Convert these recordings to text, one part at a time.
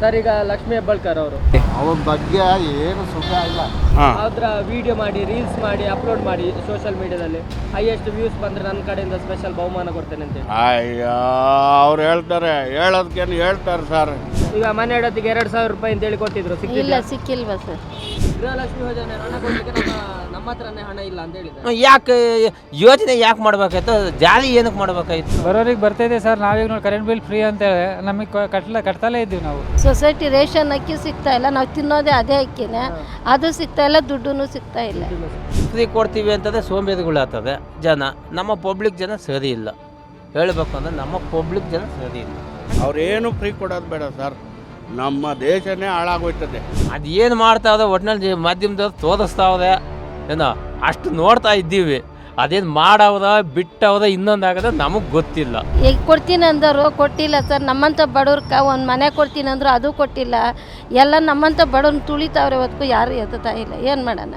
Sir, ಈಗ ಲಕ್ಷ್ಮೀ ಹೆಬ್ಬಾಳ್ಕರ್ ಅವರು ಅವ್ರ ಬಗ್ಗೆ ಏನು ಸುಖ ಇಲ್ಲ. ಅದರ ವಿಡಿಯೋ ಮಾಡಿ ರೀಲ್ಸ್ ಮಾಡಿ ಅಪ್ಲೋಡ್ ಮಾಡಿ ಸೋಷಿಯಲ್ ಮೀಡಿಯಾದಲ್ಲಿ ಹೈಯೆಸ್ಟ್ ವ್ಯೂಸ್ ಬಂದ್ರೆ ನನ್ನ ಕಡೆಯಿಂದ ಸ್ಪೆಷಲ್ ಬಹುಮಾನ ಕೊಡ್ತೇನೆ ಅಂತೇಳಿ. ಅಯ್ಯೋ, ಅವ್ರು ಹೇಳ್ತಾರೆ, ಹೇಳೋದಕ್ಕೇನು ಹೇಳ್ತಾರೆ ಸರ್. ಈಗ ಮನೆ ಇಡೋದಕ್ಕೆ 2,000 ರೂಪಾಯಿ ಅಂತೇಳಿ ಕೊಟ್ಟಿದ್ರು, ಇಲ್ಲ ಸಿಕ್ಕಿಲ್ವಾ ಸರ್? ಗೃಹಲಕ್ಷ್ಮಿ ಯೋಜನೆ ಹಣ ಕೊಡ್ಲಿಕ್ಕೆ ನಮ್ಮ ಹತ್ರನೇ ಹಣ ಇಲ್ಲ ಅಂತ ಹೇಳಿದ್ದಾರೆ. ಯಾಕೆ ಯೋಜನೆ ಯಾಕೆ ಮಾಡ್ಬೇಕಾಯ್ತು? ಜಾರಿ ಏನಕ್ಕೆ ಮಾಡ್ಬೇಕಾಯ್ತು? ಬರೋರಿಗೆ ಬರ್ತಾಯಿದೆ ಸರ್. ನಾವೀಗ ನೋಡಿ ಕರೆಂಟ್ ಬಿಲ್ ಫ್ರೀ ಅಂತೇಳಿ ನಮಗೆ ಕಟ್ತಲೇ ಇದ್ದೀವಿ ನಾವು. ಸೊಸೈಟಿ ರೇಷನ್ ಅಕ್ಕಿ ಸಿಗ್ತಾ ಇಲ್ಲ, ನಾವು ತಿನ್ನೋದೇ ಅದೇ ಅಕ್ಕಿನೇ, ಅದು ಸಿಗ್ತಾ ಇಲ್ಲ, ದುಡ್ಡು ಸಿಗ್ತಾ ಇಲ್ಲ. ಫ್ರೀ ಕೊಡ್ತೀವಿ ಅಂತಂದರೆ ಸೋಂಬೇರಿಗಳು ಆಗ್ತದೆ ಜನ. ನಮ್ಮ ಪಬ್ಲಿಕ್ ಜನ ಸರಿ ಇಲ್ಲ, ಹೇಳಬೇಕು ಅಂದರೆ ನಮ್ಮ ಪಬ್ಲಿಕ್ ಜನ ಸರಿ ಇಲ್ಲ. ಅವ್ರೇನು ಫ್ರೀ ಕೊಡೋದು ಬೇಡ ಸರ್, ನಮ್ಮ ದೇಶನೇ ಹಾಳಾಗೋಯ್ತದೆ. ಅದು ಏನು ಮಾಡ್ತಾವ್ರೆ ಒಟ್ಟಿನಲ್ಲಿ ಮಾಧ್ಯಮದವ್ರು ತೋರಿಸ್ತಾವ್ರೆ ಏನೋ ಅಷ್ಟು ನೋಡ್ತಾ ಇದ್ದೀವಿ. ಅದೇನು ಮಾಡವ್ರ ಬಿಟ್ಟವ್ರ ಇನ್ನೊಂದಾಗದ ನಮಗೆ ಗೊತ್ತಿಲ್ಲ. ಈಗ ಕೊಡ್ತೀನಿ ಅಂದರು ಕೊಟ್ಟಿಲ್ಲ ಸರ್. ನಮ್ಮಂಥ ಬಡವ್ರಕ್ಕೆ ಒಂದು ಮನೆ ಕೊಡ್ತೀನಿ ಅಂದರು ಅದು ಕೊಟ್ಟಿಲ್ಲ. ಎಲ್ಲ ನಮ್ಮಂಥ ಬಡವ್ರನ್ನ ತುಳಿತಾವ್ರೆ, ಹೊತ್ಕು ಯಾರು ಎತ್ತಾ ಇಲ್ಲ. ಏನು ಮಾಡೋಣ?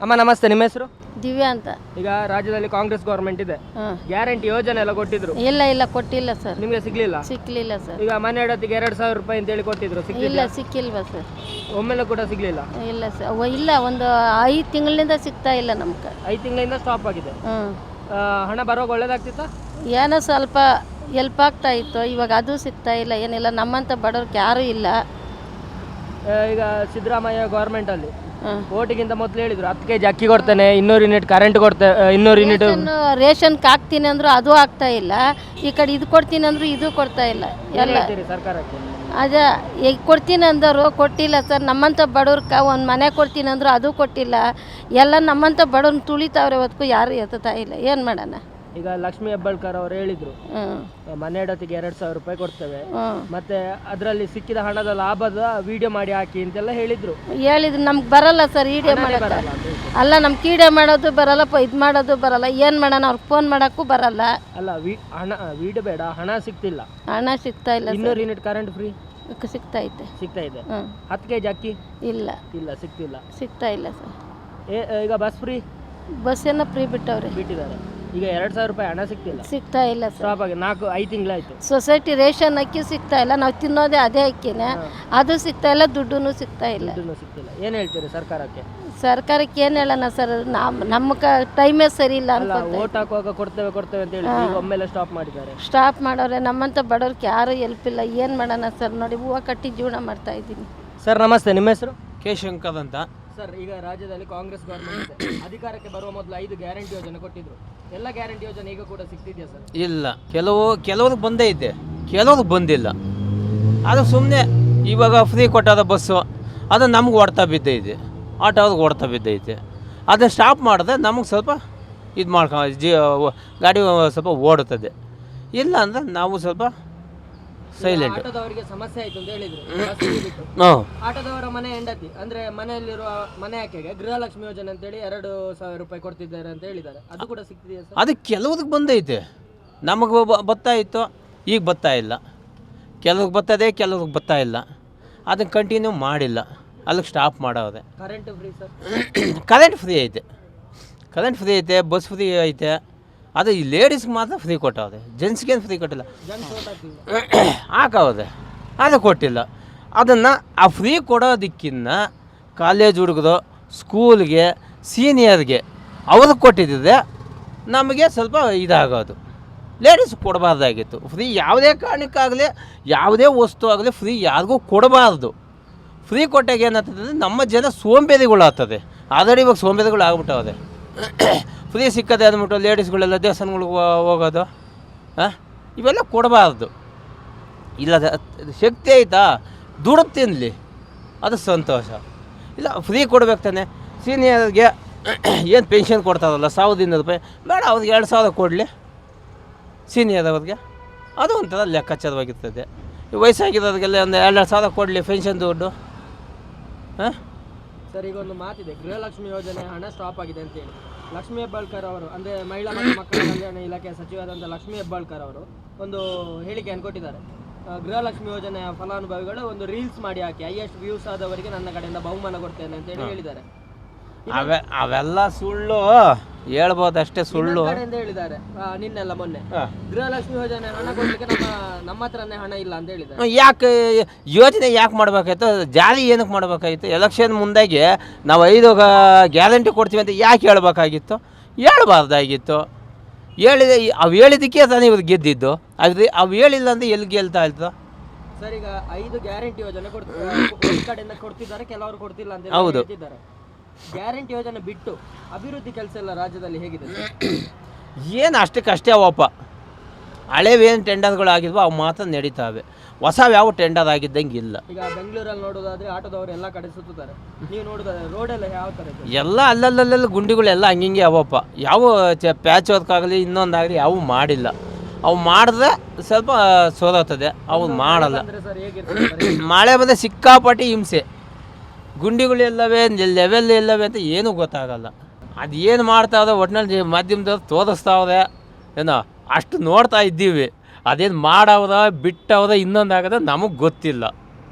ಅಮ್ಮ ನಮಸ್ತೆ, ನಿಮ್ಮ ಹೆಸರು? ದಿವ್ಯಾ ಅಂತ. ಈಗ ರಾಜ್ಯದಲ್ಲಿ ಕಾಂಗ್ರೆಸ್ ಗೌರ್ಮೆಂಟ್ ಇದೆ, ಗ್ಯಾರಂಟಿ ಯೋಜನೆ ಎಲ್ಲ ಕೊಟ್ಟಿದ್ರು. ಇಲ್ಲ ಕೊಟ್ಟಿಲ್ಲ ಸರ್. ನಿಮಗೆ ಸಿಗ್ಲಿಲ್ಲ? ಸಿಕ್ಲಿಲ್ಲ ಸರ್. ಈಗ ಮನೆ ಇಡೋದಕ್ಕೆ 2,000 ರೂಪಾಯಿ ಅಂತೇಳಿ ಕೊಟ್ಟಿದ್ರು, ಇಲ್ಲ ಸಿಕ್ಕಿಲ್ವಾ ಸರ್? ಒಮ್ಮೆಲೆ ಕೂಡ ಸಿಗ್ಲಿಲ್ಲ? ಇಲ್ಲ ಸರ್, ಇಲ್ಲ ಒಂದು 5 ತಿಂಗಳಿಂದ ಸಿಗ್ತಾ ಇಲ್ಲ ನಮ್ಗೆ. 5 ತಿಂಗಳಿಂದ ಸ್ಟಾಪ್ ಆಗಿದೆ. ಹಣ ಬರೋವಾಗ ಒಳ್ಳೇದಾಗ್ತಿತ್ತಾ? ಏನೋ ಸ್ವಲ್ಪ ಹೆಲ್ಪ್ ಆಗ್ತಾ ಇತ್ತು, ಇವಾಗ ಅದು ಸಿಗ್ತಾ ಇಲ್ಲ. ಏನಿಲ್ಲ, ನಮ್ಮಂಥ ಬಡವ್ರಿಗೆ ಯಾರೂ ಇಲ್ಲ. ಈಗ ಸಿದ್ದರಾಮಯ್ಯ ಗೌರ್ಮೆಂಟ್ ಅಲ್ಲಿ ಓಟಿಗಿಂತ ಮೊದಲು ಹೇಳಿದ್ರು 10 ಕೆಜಿ ಅಕ್ಕಿ ಕೊಡ್ತೇನೆ, 200 ಯೂನಿಟ್ ಕರೆಂಟ್ ಕೊಡ್ತೇನೆ, 200 ಯೂನಿಟ್ ರೇಷನ್ಗೆ ಹಾಕ್ತೀನಿ ಅಂದ್ರು ಅದು ಆಗ್ತಾ ಇಲ್ಲ. ಈ ಕಡೆ ಇದು ಕೊಡ್ತೀನಿ ಅಂದ್ರು ಇದು ಕೊಡ್ತಾ ಇಲ್ಲ. ಎಲ್ಲ ಸರ್ಕಾರಕ್ಕೆ ಅದೇ ಈಗ ಕೊಡ್ತೀನಿ ಅಂದರು ಕೊಟ್ಟಿಲ್ಲ ಸರ್. ನಮ್ಮಂಥ ಬಡವ್ರಕ್ಕೆ ಒಂದು ಮನೆ ಕೊಡ್ತೀನಿ ಅಂದ್ರು ಅದು ಕೊಟ್ಟಿಲ್ಲ. ಎಲ್ಲ ನಮ್ಮಂಥ ಬಡವ್ರನ್ನ ತುಳಿತಾವ್ರೆ, ಹೊತ್ಕು ಯಾರು ಎತ್ತಾ ಇಲ್ಲ. ಏನು ಮಾಡೋಣ? ಈಗ ಲಕ್ಷ್ಮೀ ಹೆಬ್ಬಾಳ್ಕರ್ ಅವರು ಹೇಳಿದ್ರು ಮನೆ ಇಡೋತಿಗೆ 2,000 ರೂಪಾಯಿ ಕೊಡ್ತೇವೆ, ಮತ್ತೆ ಅದರಲ್ಲಿ ಸಿಕ್ಕಿದ ಹಣದ ಲಾಭದ ವಿಡಿಯೋ ಮಾಡಿ ಹಾಕಿ ಅಂತೆಲ್ಲ ಹೇಳಿದ್ರು. ನಮ್ಗೆ ಬರಲ್ಲ ಸರ್ ವಿಡಿಯೋ ಮಾಡೋದು. ಅಲ್ಲ, ನಮ್ಗೆ ಕೀಡೆ ಮಾಡೋದು ಬರಲ್ಲ, ಇದು ಮಾಡೋದು ಬರಲ್ಲ. ಏನು ಮಾಡೋಣ? ಅವ್ರಿಗೆ ಫೋನ್ ಮಾಡೋಕ್ಕೂ ಬರಲ್ಲ. ಅಲ್ಲ, ಹಣ ವಿಡಿಯೋ ಬೇಡ, ಹಣ ಸಿಗ್ತಿಲ್ಲ. ಹಣ ಸಿಗ್ತಾ ಇಲ್ಲ. 200 ಯೂನಿಟ್ ಕರೆಂಟ್ ಫ್ರೀ ಸಿಗ್ತಾ ಇದೆ. 10 ಕೆಜಿ ಅಕ್ಕಿ ಇಲ್ಲ ಸಿಗ್ತಾ ಇಲ್ಲ ಸರ್. ಈಗ ಬಸ್ ಫ್ರೀ, ಬಸ್ ಏನೋ ಫ್ರೀ ಬಿಟ್ಟಿದ್ದಾರೆ. ಈಗ 2,000 ರೂಪಾಯಿ ಹಣ ಸಿಗ್ತಾ ಇಲ್ಲ ಸರ್. 5 ತಿಂಗಳಾಯ್ತು. ಸೊಸೈಟಿ ರೇಷನ್ ಅಕ್ಕಿ ಸಿಗ್ತಾ ಇಲ್ಲ, ನಾವು ತಿನ್ನೋದೇ ಅದೇ ಅಕ್ಕಿನೇ, ಅದು ಸಿಗ್ತಾ ಇಲ್ಲ, ದುಡ್ಡು ಸಿಗ್ತಾ ಇಲ್ಲ. ಏನು ಹೇಳ್ತೀರಿ ಸರ್ಕಾರಕ್ಕೆ? ಸರ್ಕಾರಕ್ಕೆ ಏನು ಹೇಳೋಣ ಸರ್, ನಮ್ಮ ಟೈಮೇ ಸರಿ ಇಲ್ಲ ಅಂತ. ಓಟ್ ಹಾಕುವಾಗ ಕೊಡ್ತೇವೆ ಅಂತ ಹೇಳಿ ಒಮ್ಮೆಲೆ ಸ್ಟಾಪ್ ಮಾಡೋರೆ. ನಮ್ಮಂಥ ಬಡವ್ರಿಗೆ ಯಾರು ಹೆಲ್ಪ್ ಇಲ್ಲ. ಏನು ಮಾಡೋಣ ಸರ್? ನೋಡಿ, ಹೂವು ಕಟ್ಟಿ ಜೀವನ ಮಾಡ್ತಾ ಇದ್ದೀನಿ. ಸರ್ ನಮಸ್ತೆ, ನಿಮ್ಮ ಹೆಸರು? ಕೆ ಶಂಕರ್ ಅಂತ. ಸರ್, ಈಗ ರಾಜ್ಯದಲ್ಲಿ ಕಾಂಗ್ರೆಸ್ ಗೌರ್ಮೆಂಟ್ ಅಧಿಕಾರಕ್ಕೆ ಬರುವ ಮೊದಲು 5 ಗ್ಯಾರಂಟಿ ಯೋಜನೆ ಕೊಟ್ಟಿದ್ರು. ಎಲ್ಲ ಗ್ಯಾರಂಟಿ ಯೋಜನೆ ಈಗ ಕೂಡ ಸಿಗ್ತಿದೆಯಾ ಸರ್? ಇಲ್ಲ, ಕೆಲವ್ರಿಗೆ ಬಂದೇ ಇದೆ, ಕೆಲವ್ರಿಗೆ ಬಂದಿಲ್ಲ. ಅದು ಸುಮ್ಮನೆ ಇವಾಗ ಫ್ರೀ ಕೊಟ್ಟಾದ ಬಸ್ಸು ಅದು ನಮ್ಗೆ ಹೊಡ್ತಾ ಬಿದ್ದೈತೆ, ಆಟೋವ್ರಿಗೆ ಹೊಡ್ತಾ ಬಿದ್ದೈತೆ. ಅದನ್ನು ಸ್ಟಾಪ್ ಮಾಡಿದ್ರೆ ನಮಗೆ ಸ್ವಲ್ಪ ಇದು ಗಾಡಿ ಸ್ವಲ್ಪ ಓಡುತ್ತದೆ. ಇಲ್ಲ ಅಂದರೆ ನಾವು ಸ್ವಲ್ಪ ಸೈಲೆಂಟ್. ಆಟೋದವರಿಗೆ ಸಮಸ್ಯೆ ಆಯಿತು ಅಂತ ಹೇಳಿದ್ರು. ಆಟೋದವರ ಮನೆ ಹೆಂಡತಿ ಅಂದ್ರೆ ಮನೆಯಲ್ಲಿರುವ ಮನೆ ಆಕೆಗೆ ಗೃಹಲಕ್ಷ್ಮಿ ಯೋಜನೆ ಅಂತೇಳಿ 2,000 ರೂಪಾಯಿ ಕೊಡ್ತಿದ್ದಾರೆ ಅಂತ ಹೇಳಿದ್ದಾರೆ. ಅದು ಕೂಡ ಸಿಗ್ತಿದೆಯಾ ಸರ್? ಅದು ಕೆಲವ್ರಿಗೆ ಬಂದೈತೆ, ನಮಗೆ ಬರ್ತಾ ಇತ್ತು, ಈಗ ಬರ್ತಾ ಇಲ್ಲ. ಕೆಲವ್ರಿಗೆ ಬರ್ತದೆ, ಕೆಲವ್ರಿಗೆ ಬರ್ತಾ ಇಲ್ಲ. ಅದನ್ನು ಕಂಟಿನ್ಯೂ ಮಾಡಿಲ್ಲ, ಅಲ್ಲಿಗೆ ಸ್ಟಾಪ್ ಮಾಡೋದೆ. Current free sir? Current free ಐತೆ, ಬಸ್ ಫ್ರೀ ಐತೆ. ಅದು ಈ ಲೇಡೀಸ್ಗೆ ಮಾತ್ರ ಫ್ರೀ ಕೊಟ್ಟವ್ರೆ, ಜೆಂಟ್ಸ್ಗೇನು ಫ್ರೀ ಕೊಟ್ಟಿಲ್ಲ. ಹಾಕವ್ರೆ, ಅದು ಕೊಟ್ಟಿಲ್ಲ. ಅದನ್ನು ಆ ಫ್ರೀ ಕೊಡೋದಕ್ಕಿಂತ ಕಾಲೇಜ್ ಹುಡುಗರು, ಸ್ಕೂಲ್ಗೆ, ಸೀನಿಯರ್ಗೆ ಅವ್ರಿಗೆ ಕೊಟ್ಟಿದ್ದರೆ ನಮಗೆ ಸ್ವಲ್ಪ ಇದಾಗೋದು. Ladies ಕೊಡಬಾರ್ದಾಗಿತ್ತು free. ಯಾವುದೇ ಕಾರಣಕ್ಕಾಗಲಿ, ಯಾವುದೇ ವಸ್ತು ಆಗಲಿ ಫ್ರೀ ಯಾರಿಗೂ ಕೊಡಬಾರ್ದು. ಫ್ರೀ ಕೊಟ್ಟಾಗ ಏನಾಗ್ತದೆ, ನಮ್ಮ ಜನ ಸೋಂಬೇರಿಗಳು ಆಗ್ತದೆ. ಆಲ್ರೆಡಿ ಇವಾಗ ಸೋಂಬೇರಿಗಳು ಆಗ್ಬಿಟ್ಟವ್ರೆ. ಫ್ರೀ ಸಿಕ್ಕದೆ ಅಂದ್ಬಿಟ್ಟು ಲೇಡೀಸ್ಗಳೆಲ್ಲ ದೇವಸ್ಥಾನಗಳಿಗೆ ಹೋಗೋದು, ಇವೆಲ್ಲ ಕೊಡಬಾರ್ದು. ಇಲ್ಲ, ಶಕ್ತಿ ಐತಾ ದುಡ್ಡು ತಿನ್ನಲಿ, ಅದು ಸಂತೋಷ. ಇಲ್ಲ, ಫ್ರೀ ಕೊಡ್ಬೇಕು ತಾನೆ. ಸೀನಿಯರ್ಗೆ ಏನು ಪೆನ್ಷನ್ ಕೊಡ್ತಾರಲ್ಲ 1,200 ರೂಪಾಯಿ, ಬೇಡ ಅವ್ರಿಗೆ 2,000 ಕೊಡಲಿ ಸೀನಿಯರ್ ಅವ್ರಿಗೆ. ಅದು ಒಂಥರ ಲೆಕ್ಕಾಚಾರವಾಗಿರ್ತದೆ. ವಯಸ್ಸಾಗಿರೋರಿಗೆಲ್ಲ ಒಂದು 2,000 ಕೊಡಲಿ ಪೆನ್ಷನ್ ದುಡ್ಡು. ಸರ್, ಈಗ ಒಂದು ಮಾತಿದೆ, ಗೃಹಲಕ್ಷ್ಮಿ ಯೋಜನೆ ಹಣ ಸ್ಟಾಪ್ ಆಗಿದೆ ಅಂತೇಳಿ. ಲಕ್ಷ್ಮೀ ಹೆಬ್ಬಾಳ್ಕರ್ ಅವರು ಅಂದರೆ ಮಹಿಳಾ ಮತ್ತು ಮಕ್ಕಳ ಕಲ್ಯಾಣ ಇಲಾಖೆಯ ಸಚಿವರಾದಂಥ ಲಕ್ಷ್ಮೀ ಹೆಬ್ಬಾಳ್ಕರ್ ಅವರು ಒಂದು ಹೇಳಿಕೆಯನ್ನು ಕೊಟ್ಟಿದ್ದಾರೆ. ಗೃಹಲಕ್ಷ್ಮಿ ಯೋಜನೆಯ ಫಲಾನುಭವಿಗಳು ಒಂದು ರೀಲ್ಸ್ ಮಾಡಿ ಹಾಕಿ ಹೈಯೆಸ್ಟ್ ವ್ಯೂಸ್ ಆದವರಿಗೆ ನನ್ನ ಕಡೆಯಿಂದ ಬಹುಮಾನ ಕೊಡ್ತೇನೆ ಅಂತೇಳಿ ಹೇಳಿದ್ದಾರೆ. ಅವೆಲ್ಲ ಸುಳ್ಳು ಹೇಳ್ಬೋದಷ್ಟೇ ಸುಳ್ಳು. ಇನ್ನೊಂದ್ ಕಡೆಯಿಂದ ಹೇಳಿದ್ದಾರೆ ನಿನ್ನೆಲ್ಲ ಮೊನ್ನೆ ಗೃಹಲಕ್ಷ್ಮಿ ಯೋಜನೆ ಹಣ ಕೊಡ್ಲಿಕ್ಕೆ ನಮ್ಮ ಹತ್ರನೇ ಹಣ ಇಲ್ಲ ಅಂತ ಹೇಳಿದ್ದಾರೆ. ಯಾಕೆ ಯೋಜನೆ ಯಾಕೆ ಮಾಡ್ಬೇಕಾಯ್ತು, ಜಾರಿ ಏನಕ್ಕೆ ಮಾಡ್ಬೇಕಾಗಿತ್ತು? ಎಲೆಕ್ಷನ್ ಮುಂದಾಗೆ ನಾವು 5 ಗ್ಯಾರಂಟಿ ಕೊಡ್ತೀವಿ ಅಂತ ಯಾಕೆ ಹೇಳ್ಬೇಕಾಗಿತ್ತು? ಹೇಳ್ಬಾರ್ದಾಗಿತ್ತು. ಅವು ಹೇಳಿದ್ದಕ್ಕೆ ತಾನೇ ಇವ್ರು ಗೆದ್ದಿದ್ದು. ಅವು ಹೇಳಿಲ್ಲ ಅಂದ್ರೆ ಎಲ್ಲಿ ಗೆಲ್ತಾ ಇತ್ತು? ಸರ್, ಈಗ 5 ಗ್ಯಾರಂಟಿ ಯೋಜನೆ ಕಡೆಯಿಂದ ಕೊಡ್ತಿದ್ದಾರೆ, ಕೆಲವರು ಕೊಡ್ತಿಲ್ಲ ಅಂತ ಹೌದು. ಹೇಳ್ತಿದ್ದಾರೆ. ಗ್ಯಾರಂಟಿ ಯೋಜನೆ ಬಿಟ್ಟು ಅಭಿವೃದ್ಧಿ ಕೆಲಸ ಎಲ್ಲ ರಾಜ್ಯದಲ್ಲಿ ಹೇಗಿದೆ? ಏನು ಅಷ್ಟಕ್ಕಷ್ಟೇ ಅವಪ್ಪ. ಹಳೇವೇನು ಟೆಂಡರ್ಗಳು ಆಗಿದ್ವೋ ಅವು ಮಾತ್ರ ನಡೀತಾವೆ, ಹೊಸವು ಯಾವ ಟೆಂಡರ್ ಆಗಿದ್ದಂಗೆ ಇಲ್ಲ. ಈಗ ಬೆಂಗಳೂರಲ್ಲಿ ನೋಡೋದಾದ್ರೆ ಆಟೋದವರು ಎಲ್ಲ ಕಡೆ ಸುತ್ತಾರೆ, ನೀವು ನೋಡೋದಾದ್ರೆ ರೋಡೆಲ್ಲ ಯಾವ ಥರ ಇದೆ? ಎಲ್ಲ ಅಲ್ಲಲ್ಲಲ್ಲಿ ಗುಂಡಿಗಳೆಲ್ಲ ಹಂಗಿಂಗೆ ಅವಪ್ಪ. ಯಾವ ಪ್ಯಾಚ್ ವರ್ಕಾಗಲಿ ಇನ್ನೊಂದಾಗಲಿ ಯಾವ ಮಾಡಿಲ್ಲ. ಅವು ಮಾಡಿದ್ರೆ ಸ್ವಲ್ಪ ಸೋಲತ್ತದೆ, ಅವು ಮಾಡಲ್ಲ. ಅಂದ್ರೆ ಸರ್ ಹೇಗಿರ್ತದೆ? ಮಳೆ ಬಂದರೆ ಸಿಕ್ಕಾಪಟ್ಟಿ ಹಿಂಸೆ, ಗುಂಡಿಗಳು ಎಲ್ಲವೇ, ಲೆವೆಲ್ ಎಲ್ಲವೇ ಅಂತ ಏನೂ ಗೊತ್ತಾಗಲ್ಲ. ಅದು ಏನು ಮಾಡ್ತಾವ್ರೆ ಒಟ್ಟಿನಲ್ಲಿ ಮಾಧ್ಯಮದವ್ರು ತೋರಿಸ್ತಾವ್ರೆ ಏನೋ, ಅಷ್ಟು ನೋಡ್ತಾ ಇದ್ದೀವಿ. ಅದೇನು ಮಾಡವ್ರ ಬಿಟ್ಟವ್ರ ಇನ್ನೊಂದಾಗದ ನಮಗೆ ಗೊತ್ತಿಲ್ಲ.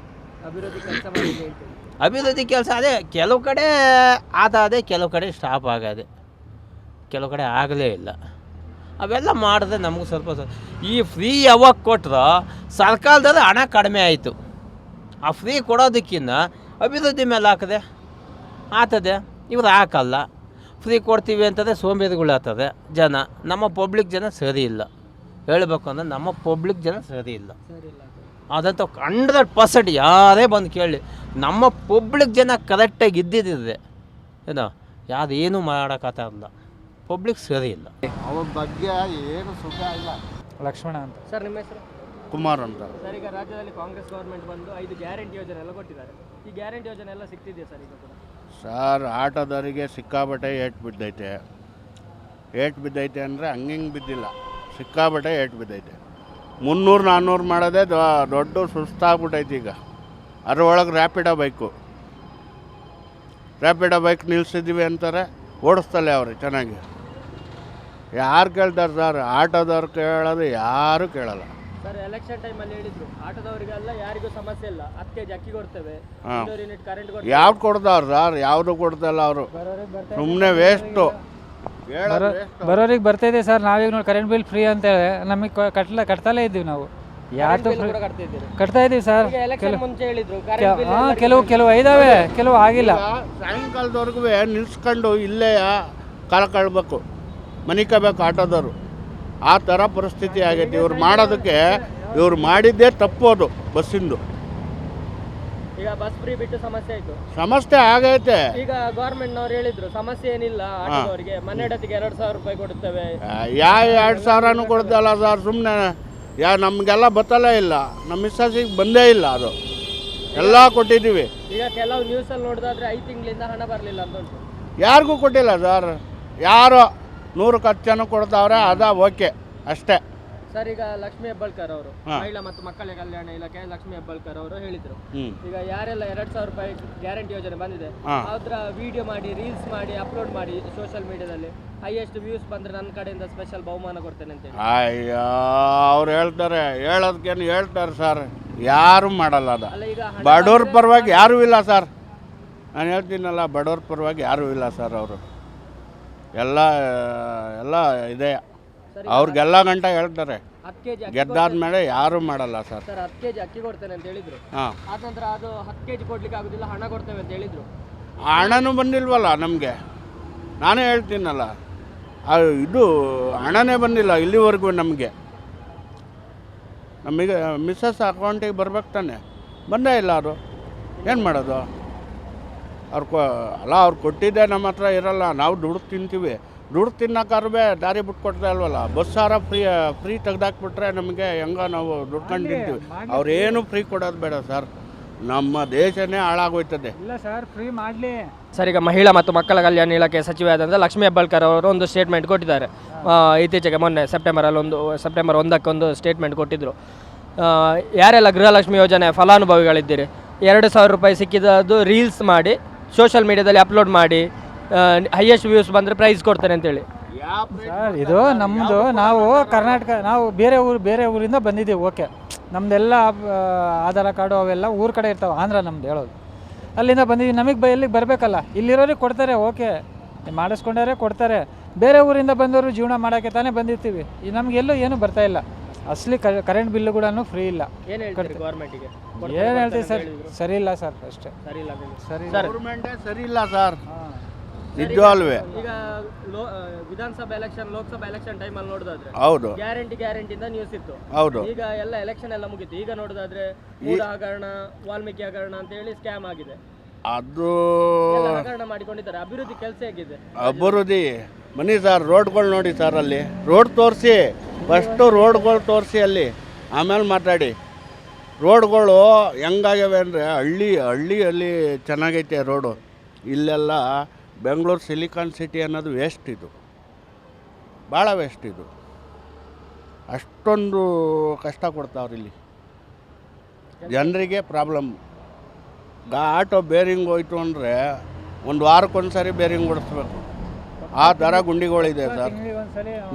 ಅಭಿವೃದ್ಧಿ ಕೆಲಸ ಮಾಡಿದೆ ಹೇಳ್ತೀವಿ. ಅಭಿವೃದ್ಧಿ ಕೆಲಸ ಅದೇ ಕೆಲವು ಕಡೆ ಆದಾದೆ, ಕೆಲವು ಕಡೆ ಸ್ಟಾಪ್ ಆಗದೆ, ಕೆಲವು ಕಡೆ ಆಗಲೇ ಇಲ್ಲ. ಅವೆಲ್ಲ ಮಾಡಿದ್ರೆ ನಮಗೂ ಸ್ವಲ್ಪ ಈ ಫ್ರೀ ಯಾವಾಗ ಕೊಟ್ಟರು ಸರ್ಕಾರದಲ್ಲಿ ಹಣ ಕಡಿಮೆ ಆಯಿತು. ಆ ಫ್ರೀ ಕೊಡೋದಕ್ಕಿಂತ ಅಭಿವೃದ್ಧಿ ಮೇಲೆ ಹಾಕದೆ ಆಗ್ತದೆ. ಇವ್ರು ಹಾಕಲ್ಲ, ಫ್ರೀ ಕೊಡ್ತೀವಿ ಅಂತಂದರೆ ಸೋಂಬೇರಿಗಳು ಆಗ್ತದೆ ಜನ. ನಮ್ಮ ಪಬ್ಲಿಕ್ ಜನ ಸರಿ ಇಲ್ಲ, ಹೇಳಬೇಕು ಅಂದರೆ ನಮ್ಮ ಪಬ್ಲಿಕ್ ಜನ ಸರಿ ಇಲ್ಲ. ಅದಂತೂ 100% ಯಾರೇ ಬಂದು ಕೇಳಿ, ನಮ್ಮ ಪಬ್ಲಿಕ್ ಜನ ಕರೆಕ್ಟಾಗಿ ಇದ್ದಿದ್ದಿದೆ ಏನೋ, ಯಾರೇನು ಮಾಡೋಕ್ಕಾಗಲ್ಲ. ಪಬ್ಲಿಕ್ ಸರಿ ಇಲ್ಲ. ಅವ್ರ ಬಗ್ಗೆ ಏನು ಸುಖ ಇಲ್ಲ. ಲಕ್ಷ್ಮಣ ಅಂತ. ಸರ್, ನಿಮ್ಮ ಹೆಸರು? ಕುಮಾರ್ ಅಂತ. ಸರ್, ಈಗ ರಾಜ್ಯದಲ್ಲಿ ಕಾಂಗ್ರೆಸ್ ಗೌರ್ಮೆಂಟ್ ಬಂದು 5 ಗ್ಯಾರಂಟಿ ಯೋಜನೆ ಎಲ್ಲ ಕೊಟ್ಟಿದ್ದಾರೆ. ಈ ಗ್ಯಾರಂಟಿ ಯೋಜನೆ ಎಲ್ಲ ಸಿಗ್ತಿದೆಯಾ ಸರ್ ಈಗ ಕೂಡ? ಸರ್, ಆಟೋದವರಿಗೆ ಸಿಕ್ಕಾಬಟ್ಟೆ ಏಟು ಬಿದ್ದೈತೆ ಅಂದರೆ ಹಂಗಿಂಗೆ ಬಿದ್ದಿಲ್ಲ, ಸಿಕ್ಕಾಬಟ್ಟೆ ಏಟು ಬಿದ್ದೈತೆ. 300-400 ಮಾಡೋದೇ ದೊಡ್ಡ ಸುಸ್ತಾಗ್ಬಿಟ್ಟೈತೆ ಈಗ. ಅದರೊಳಗೆ ರ್ಯಾಪಿಡೋ ಬೈಕ್ ನಿಲ್ಲಿಸಿದ್ದೀವಿ ಅಂತಾರೆ, ಓಡಿಸ್ತಲೇ ಅವ್ರಿಗೆ ಚೆನ್ನಾಗಿ. ಯಾರು ಕೇಳ್ತಾರೆ ಸರ್? ಆಟೋದವ್ರು ಕೇಳೋದು ಯಾರೂ ಕೇಳಲ್ಲ. ಸರ್, ಎಲೆಕ್ಷನ್ ಟೈಮಲ್ಲಿ ಹೇಳಿದ್ರು ಆಟೋದವರಿಗೆಲ್ಲ ಯಾರಿಗೂ ಸಮಸ್ಯೆ ಇಲ್ಲ, 10 kg ಅಕ್ಕಿ ಕೊಡ್ತೇವೆ, 200 ಯೂನಿಟ್ ಕರೆಂಟ್ ಕೊಡ್ತೇವೆ. ಯಾವ್ದು ಕೊಡ್ತಾವ್ರು ಸರ್? ಯಾವುದು ಕೊಡ್ತಲ್ಲ ಅವರು, ಸುಮ್ಮನೆ ವೇಸ್ಟು. ಬರೋರಿಗೆ ಬರ್ತಾಯಿದೆ ಸರ್. ನಾವೀಗ ನೋಡಿ ಕರೆಂಟ್ ಬಿಲ್ ಫ್ರೀ ಅಂತೇಳಿ ನಮಗೆ ಕಟ್ತಲೇ ಇದ್ದೀವಿ ನಾವು. ಯಾವುದು ಕೂಡ ಕಟ್ತಾ ಇದ್ದೀರಿ? ಕಟ್ತಾ ಇದ್ದೀವಿ ಸರ್. ಎಲೆಕ್ಷನ್ ಮುಂಚೆ ಹೇಳಿದ್ರು ಕರೆಂಟ್ ಬಿಲ್ ಕೆಲವು ಇದಾವೆ, ಕೆಲವು ಆಗಿಲ್ಲ. ಸಾಯಂಕಾಲದವರೆಗೂ ನಿಲ್ಸ್ಕೊಂಡು ಇಲ್ಲೇ ಕಾಲ ಕಳ್ಬೇಕು, ಮನಿಕಬೇಕು ಆಟೋದವರು. ಆ ಥರ ಪರಿಸ್ಥಿತಿ ಆಗೈತೆ. ಇವ್ರು ಮಾಡೋದಕ್ಕೆ ಇವ್ರು ಮಾಡಿದ್ದೇ ತಪ್ಪೋದು ಬಸ್ಸಿಂದು. ಈಗ ಬಸ್ ಫ್ರೀ ಬಿಟ್ಟು ಸಮಸ್ಯೆ ಆಯ್ತು, ಸಮಸ್ಯೆ ಆಗೈತೆ. ಈಗ ಗೌರ್ಮೆಂಟ್ನವ್ರು ಹೇಳಿದ್ರು ಸಮಸ್ಯೆ ಏನಿಲ್ಲ, ಆಟೋದವರಿಗೆ ಮನೆಯಡತಿಗೆ 2000 ರೂಪಾಯಿ ಕೊಡುತ್ತೇವೆ. 2000 ಕೊಡ್ತಲ್ಲ ಸರ್, ಸುಮ್ಮನೆ ನಮಗೆಲ್ಲ ಬತ್ತಲೇ ಇಲ್ಲ, ನಮ್ಮ ಮಿಸ್ಸಸ್ಸಿಗೆ ಬಂದೇ ಇಲ್ಲ. ಅದು ಎಲ್ಲ ಕೊಟ್ಟಿದ್ದೀವಿ. ಈಗ ಕೆಲವು ನ್ಯೂಸಲ್ಲಿ ನೋಡಿದ್ರೆ 5 ತಿಂಗಳಿಂದ ಹಣ ಬರಲಿಲ್ಲ ಅಂತ ಉಂಟು. ಯಾರಿಗೂ ಕೊಟ್ಟಿಲ್ಲ ಸರ್. ಯಾರೋ 100 ಜನ ಕೊಡ್ತಾವ್ರೆ, ಅದ ಓಕೆ ಅಷ್ಟೇ. ಸರ್, ಈಗ ಲಕ್ಷ್ಮೀ ಹೆಬ್ಬಾಳ್ಕರ್ ಅವರು, ಮಹಿಳಾ ಮತ್ತು ಮಕ್ಕಳ ಕಲ್ಯಾಣ ಇಲಾಖೆ ಲಕ್ಷ್ಮೀ ಹೆಬ್ಬಾಳ್ಕರ್ ಅವರು ಹೇಳಿದ್ರು, ಈಗ ಯಾರೆಲ್ಲ 2000 ರೂಪಾಯಿ ಗ್ಯಾರಂಟಿ ಯೋಜನೆ ಬಂದಿದೆ ಅದರ ವಿಡಿಯೋ ಮಾಡಿ, ರೀಲ್ಸ್ ಮಾಡಿ, ಅಪ್ಲೋಡ್ ಮಾಡಿ ಸೋಷಿಯಲ್ ಮೀಡಿಯಾದಲ್ಲಿ, ಹೈಯೆಸ್ಟ್ ವ್ಯೂಸ್ ಬಂದ್ರೆ ನನ್ನ ಕಡೆಯಿಂದ ಸ್ಪೆಷಲ್ ಬಹುಮಾನ ಕೊಡ್ತೇನೆ ಅಂತ ಹೇಳಿ. ಅಯ್ಯೋ, ಅವ್ರು ಹೇಳೋದಕ್ಕೇನು ಹೇಳ್ತಾರೆ ಸರ್, ಯಾರು ಮಾಡಲ್ಲ. ಅದ ಬಡವ್ರ ಪರವಾಗಿ ಯಾರೂ ಇಲ್ಲ ಸರ್. ನಾನು ಹೇಳ್ತೀನಲ್ಲ, ಬಡವ್ರ ಪರವಾಗಿ ಯಾರೂ ಇಲ್ಲ ಸರ್. ಅವರು ಎಲ್ಲ ಇದೆ, ಅವ್ರಿಗೆಲ್ಲ ಗಂಟ ಹೇಳ್ತಾರೆ. 10 kg ಗೆದ್ದಾದ್ಮೇಲೆ ಯಾರೂ ಮಾಡಲ್ಲ ಸರ್. 10 kg ಅಕ್ಕಿ ಕೊಡ್ತೇನೆ ಅಂತ ಹೇಳಿದ್ರು. ಆದ ನಂತರ ಅದು 10 kg ಕೊಡ್ಲಿಕ್ಕೆ ಆಗುದಿಲ್ಲ, ಹಣ ಕೊಡ್ತೇವೆ ಅಂತ ಹೇಳಿದ್ರು. ಹಣನೂ ಬಂದಿಲ್ವಲ್ಲ ನಮಗೆ. ನಾನೇ ಹೇಳ್ತೀನಲ್ಲ, ಇದು ಹಣನೇ ಬಂದಿಲ್ಲ ಇಲ್ಲಿವರೆಗೂ ನಮಗೆ. ಮಿಸ್ಸಸ್ ಅಕೌಂಟಿಗೆ ಬರ್ಬೇಕು ತಾನೆ, ಬಂದೇ ಇಲ್ಲ. ಅದು ಏನು ಮಾಡೋದು? ಅವ್ರು ಕೊಟ್ಟಿದ್ದೆ ನಮ್ಮ ಹತ್ರ ಇರಲ್ಲ, ನಾವು ದುಡ್ಡು ತಿಂತೀವಿ. ದುಡ್ಡು ತಿನ್ನೋಕ್ಕಾರ್ಬೇ ದಾರಿ ಬಿಟ್ಕೊಡ್ತಾ ಇಲ್ವಲ್ಲ. ಬಸ್ಸಾರ ಫ್ರೀ ತೆಗ್ದಾಕ್ಬಿಟ್ರೆ ನಮಗೆ ಹೆಂಗೋ ನಾವು ದುಡ್ಕೊಂಡು ತಿಂತೀವಿ. ಅವ್ರೇನು ಫ್ರೀ ಕೊಡೋದು ಬೇಡ ಸರ್, ನಮ್ಮ ದೇಶನೇ ಹಾಳಾಗೋಯ್ತದೆ. ಇಲ್ಲ ಸರ್, ಫ್ರೀ ಮಾಡಲಿ. ಸರ್, ಈಗ ಮಹಿಳಾ ಮತ್ತು ಮಕ್ಕಳ ಕಲ್ಯಾಣ ಇಲಾಖೆ ಸಚಿವರಾದಂಥ ಲಕ್ಷ್ಮೀ ಹೆಬ್ಬಾಳ್ಕರ್ ಅವರು ಒಂದು ಸ್ಟೇಟ್ಮೆಂಟ್ ಕೊಟ್ಟಿದ್ದಾರೆ. ಇತ್ತೀಚೆಗೆ ಮೊನ್ನೆ ಸೆಪ್ಟೆಂಬರ್ 1 ಸ್ಟೇಟ್ಮೆಂಟ್ ಕೊಟ್ಟಿದ್ದರು. ಯಾರೆಲ್ಲ ಗೃಹಲಕ್ಷ್ಮಿ ಯೋಜನೆ ಫಲಾನುಭವಿಗಳಿದ್ದೀರಿ, 2000 ರೂಪಾಯಿ ಸಿಕ್ಕಿದ್ದು ರೀಲ್ಸ್ ಮಾಡಿ ಸೋಷಿಯಲ್ ಮೀಡಿಯಾದಲ್ಲಿ ಅಪ್ಲೋಡ್ ಮಾಡಿ, ಹೈಯೆಸ್ಟ್ ವ್ಯೂಸ್ ಬಂದರೆ ಪ್ರೈಸ್ ಕೊಡ್ತಾರೆ ಅಂತೇಳಿ. ಸರ್, ಇದು ನಮ್ಮದು, ನಾವು ಕರ್ನಾಟಕ, ನಾವು ಬೇರೆ ಊರಿಂದ ಬಂದಿದ್ದೀವಿ. ಓಕೆ, ನಮ್ಮದೆಲ್ಲ ಆಧಾರ್ ಕಾರ್ಡು ಅವೆಲ್ಲ ಊರ ಕಡೆ ಇರ್ತಾವೆ. ಆಂಧ್ರ ನಮ್ದು ಹೇಳೋದು. ಅಲ್ಲಿಂದ ಬಂದಿದ್ದೀವಿ, ನಮಗೆ ಎಲ್ಲಿಗೆ ಬರಬೇಕಲ್ಲ, ಇಲ್ಲಿರೋರಿಗೆ ಕೊಡ್ತಾರೆ, ಓಕೆ ಮಾಡಿಸ್ಕೊಂಡಾರೆ ಕೊಡ್ತಾರೆ, ಬೇರೆ ಊರಿಂದ ಬಂದವರು ಜೀವನ ಮಾಡೋಕ್ಕೆ ತಾನೇ ಬಂದಿರ್ತೀವಿ, ನಮಗೆಲ್ಲೂ ಏನು ಬರ್ತಾ ಇಲ್ಲ. ಅಸಲಿ ಕರೆಂಟ್ ಬಿಲ್ಲು ಕೂಡ ಫ್ರೀ ಇಲ್ಲ. ಏನು ಹೇಳ್ತೀರಿ ಗೌರ್ಮೆಂಟಿಗೆ? ಏನು ಹೇಳ್ತೀವಿ ಸರ್, ಸರಿ ಇಲ್ಲ ಸರ್, ಅಷ್ಟೇ ಸರಿ ಇಲ್ಲ ಸರಿ. ಗೌರ್ಮೆಂಟೇ ಸರಿ ಇಲ್ಲ ಸರ್, ನಿಜವಾಲ್ವೇ. ಈಗ ವಿಧಾನಸಭಾ ಎಲೆಕ್ಷನ್, ಲೋಕಸಭಾ ಎಲೆಕ್ಷನ್ ಟೈಮಲ್ಲಿ ನೋಡೋದಾದ್ರೆ ಹೌದು ಗ್ಯಾರಂಟಿಯಿಂದ ನ್ಯೂಸ್ ಇತ್ತು. ಹೌದು. ಈಗ ಎಲ್ಲ ಎಲೆಕ್ಷನ್ ಎಲ್ಲ ಮುಗೀತು. ಈಗ ನೋಡೋದಾದ್ರೆ ಮೂಡ ಹಗರಣ, ವಾಲ್ಮೀಕಿ ಹಗರಣ ಅಂತ ಹೇಳಿ ಸ್ಕ್ಯಾಮ್ ಆಗಿದೆ. ಅದು ಎಲ್ಲ ಹಗರಣ ಮಾಡಿಕೊಂಡಿದ್ದಾರೆ. ಅಭಿವೃದ್ಧಿ ಕೆಲಸ ಹೇಗಿದೆ? ಅಭಿವೃದ್ಧಿ ಬನ್ನಿ ಸರ್, ರೋಡ್ಗಳು ನೋಡಿ ಸರ್, ಅಲ್ಲಿ ರೋಡ್ ತೋರಿಸಿ, ಫಸ್ಟು ರೋಡ್ಗಳು ತೋರಿಸಿ ಅಲ್ಲಿ, ಆಮೇಲೆ ಮಾತಾಡಿ. ರೋಡ್ಗಳು ಹೆಂಗಾಗ್ಯವೆ ಅಂದರೆ ಹಳ್ಳಿಯಲ್ಲಿ ಚೆನ್ನಾಗೈತೆ ರೋಡು. ಇಲ್ಲೆಲ್ಲ ಬೆಂಗಳೂರು ಸಿಲಿಕಾನ್ ಸಿಟಿ ಅನ್ನೋದು ವೇಸ್ಟ್, ಇದು ಭಾಳ ವೇಸ್ಟ್. ಇದು ಅಷ್ಟೊಂದು ಕಷ್ಟ ಕೊಡ್ತಾವ್ರಿ ಇಲ್ಲಿ ಜನರಿಗೆ. ಪ್ರಾಬ್ಲಮ್ ಆಟೋ ಬೇರಿಂಗ್ ಹೋಯ್ತು ಅಂದರೆ ಒಂದು ವಾರಕ್ಕೊಂದು ಸಾರಿ ಬೇರಿಂಗ್ ಓಡಿಸ್ಬೇಕು, ಆ ಥರ ಗುಂಡಿಗಳಿದೆ ಸರ್.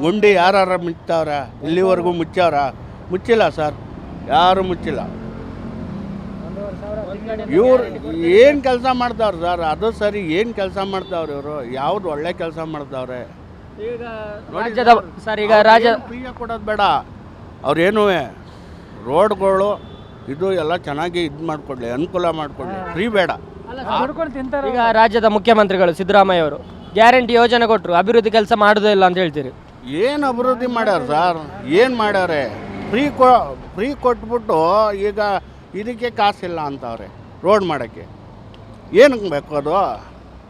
ಗುಂಡಿ ಯಾರು ಮುಚ್ತಾವ್ರ? ಇಲ್ಲಿವರೆಗೂ ಮುಚ್ಚಾವ್ರ? ಮುಚ್ಚಿಲ್ಲ ಸರ್, ಯಾರು ಮುಚ್ಚಿಲ್ಲ. ಇವ್ರು ಏನು ಕೆಲಸ ಮಾಡ್ತಾವ್ರೆ ಸರ್? ಅದು ಸರಿ, ಏನು ಕೆಲಸ ಮಾಡ್ತಾವ್ರೆ ಇವರು? ಯಾವ್ದು ಒಳ್ಳೆ ಕೆಲಸ ಮಾಡ್ತಾವ್ರೆ? ಈಗ ರಾಜ್ಯದ ಸರ್, ಈಗ ರಾಜ್ಯ ಫ್ರೀಯಾಗಿ ಕೊಡೋದು ಬೇಡ, ಅವ್ರೇನು ರೋಡ್ಗಳು ಇದು ಎಲ್ಲ ಚೆನ್ನಾಗಿ ಇದು ಮಾಡಿಕೊಡ್ಲಿ, ಅನುಕೂಲ ಮಾಡಿಕೊಡ್ಲಿ, ಫ್ರೀ ಬೇಡ. ಈಗ ರಾಜ್ಯದ ಮುಖ್ಯಮಂತ್ರಿಗಳು ಸಿದ್ದರಾಮಯ್ಯ ಅವರು ಗ್ಯಾರಂಟಿ ಯೋಜನೆ ಕೊಟ್ಟರು, ಅಭಿವೃದ್ಧಿ ಕೆಲಸ ಮಾಡೋದೇ ಇಲ್ಲ ಅಂತ ಹೇಳ್ತೀರಿ? ಏನು ಅಭಿವೃದ್ಧಿ ಮಾಡ್ಯಾರ ಸರ್? ಏನು ಮಾಡ್ಯಾರೆ? ಫ್ರೀ ಕೊಟ್ಬಿಟ್ಟು ಈಗ ಇದಕ್ಕೆ ಕಾಸಿಲ್ಲ ಅಂತವ್ರೆ ರೋಡ್ ಮಾಡೋಕ್ಕೆ. ಏನಕ್ಕೆ ಬೇಕು ಅದು?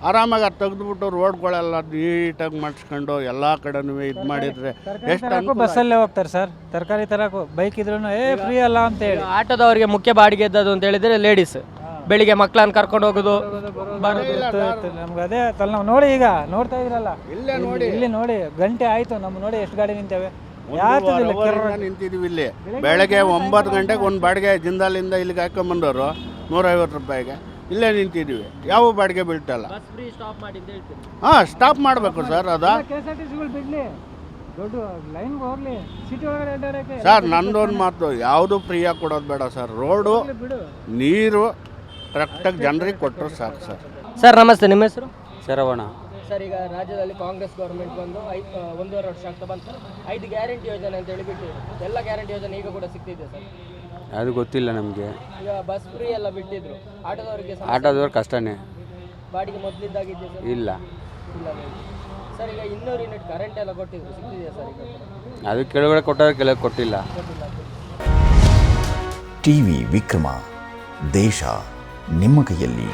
ಆರಾಮಾಗಿ ಅದು ತೆಗೆದುಬಿಟ್ಟು ರೋಡ್ಗಳೆಲ್ಲ ನೀಟಾಗಿ ಮಾಡಿಸ್ಕೊಂಡು ಎಲ್ಲ ಕಡೆನೂ ಇದು ಮಾಡಿದರೆ ಎಷ್ಟು ಬಸ್ಸಲ್ಲೇ ಹೋಗ್ತಾರೆ ಸರ್, ತರಕಾರಿ ತರಕು ಬೈಕ್ ಇದ್ರೂ ಫ್ರೀ ಅಲ್ಲ ಅಂತ ಹೇಳಿ. ಆಟೋದವರಿಗೆ ಮುಖ್ಯ ಬಾಡಿಗೆ ಇದ್ದದ್ದು ಅಂತ ಹೇಳಿದರೆ ಲೇಡೀಸ್ ಬೆಳಿಗ್ಗೆ ಮಕ್ಕಳನ್ನ ಕರ್ಕೊಂಡು ಹೋಗೋದು ನಮ್ಗೆ ಅದೇ ನಾವು ನೋಡಿ, ಈಗ ನೋಡ್ತಾ ಇದ್ರಲ್ಲ ಇಲ್ಲೇ ನೋಡಿ, ಇಲ್ಲಿ ನೋಡಿ ಗಂಟೆ ಆಯ್ತು, ನಮ್ಮ ನೋಡಿ ಎಷ್ಟು ಗಾಡಿ ನಿಂತೇವೆ. ನಿಂತಿದ್ದೀವಿ ಇಲ್ಲಿ. ಬೆಳಗ್ಗೆ 9 ಗಂಟೆಗೆ ಒಂದು ಬಾಡಿಗೆ ಜಿಂದಾಲಿಂದ ಇಲ್ಲಿಗೆ ಹಾಕೊಂಬಂದವರು 150 ರೂಪಾಯಿಗೆ ಇಲ್ಲೇ ನಿಂತಿದ್ದೀವಿ. ಯಾವ ಬಾಡಿಗೆ ಬೀಳ್ತಲ್ಲ. ಹಾಂ, ಸ್ಟಾಪ್ ಮಾಡಬೇಕು ಸರ್. ಅದ ದೊಡ್ಡ ಲೈನ್ಗೆ ಹೋಗ್ಲಿ, ಸಿಟಿ ಒಳಗಡೆ ಸರ್, ನಂದೊಂದು ಮಾತು, ಯಾವುದು ಫ್ರೀಯಾಗಿ ಕೊಡೋದು ಬೇಡ ಸರ್. ರೋಡು ನೀರು ಕರೆಕ್ಟಾಗಿ ಜನರಿಗೆ ಕೊಟ್ಟರು ಸಾಕು ಸರ್. ಸರ್ ನಮಸ್ತೆ, ನಿಮ್ಮ ಹೆಸರು? ಶರವಣ. ಸರ್, ಈಗ ರಾಜ್ಯದಲ್ಲಿ ಕಾಂಗ್ರೆಸ್ ಗೌರ್ಮೆಂಟ್ ಬಂದು 1.5 ವರ್ಷ ಆಗ್ತಾ ಬಂತು. 5 ಗ್ಯಾರಂಟಿ ಯೋಜನೆ ಅಂತ ಹೇಳಿ ಬಿಟ್ಟು ಎಲ್ಲ ಗ್ಯಾರಂಟಿ ಯೋಜನೆ ಈಗ ಕೂಡ ಸಿಗ್ತಿದೆ ಸರ್? ಅದು ಗೊತ್ತಿಲ್ಲ ನಮಗೆ. ಈಗ ಬಸ್ ಫ್ರೀ ಎಲ್ಲ ಬಿಟ್ಟಿದ್ರು, ಆಟೋದವರಿಗೆ ಆಟೋದವ್ರು ಕಷ್ಟನೇ. ಬಾಡಿಗೆ ಮೊದಲಿದ್ದಾಗಿದ್ದೆ ಸರ್? ಇಲ್ಲ ಇಲ್ಲ ಸರ್. ಈಗ 200 ಯೂನಿಟ್ ಕರೆಂಟ್ ಎಲ್ಲ ಕೊಟ್ಟಿದ್ರು, ಸಿಗ್ತಿದೆಯಾ ಸರ್ ಈಗ? ಅದು ಕೆಳಗಡೆ ಕೊಟ್ಟರೆ ಕೆಳಗೆ ಕೊಟ್ಟಿಲ್ಲ. ಟಿವಿ ವಿಕ್ರಮ, ದೇಶ ನಿಮ್ಮ ಕೈಯಲ್ಲಿ.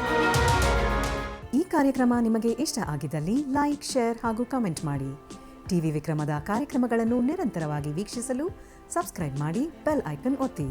ಈ ಕಾರ್ಯಕ್ರಮ ನಿಮಗೆ ಇಷ್ಟ ಆಗಿದ್ದಲ್ಲಿ ಲೈಕ್, ಶೇರ್ ಹಾಗೂ ಕಮೆಂಟ್ ಮಾಡಿ. ಟಿವಿ ವಿಕ್ರಮದ ಕಾರ್ಯಕ್ರಮಗಳನ್ನು ನಿರಂತರವಾಗಿ ವೀಕ್ಷಿಸಲು ಸಬ್ಸ್ಕ್ರೈಬ್ ಮಾಡಿ, ಬೆಲ್ ಐಕನ್ ಒತ್ತಿ.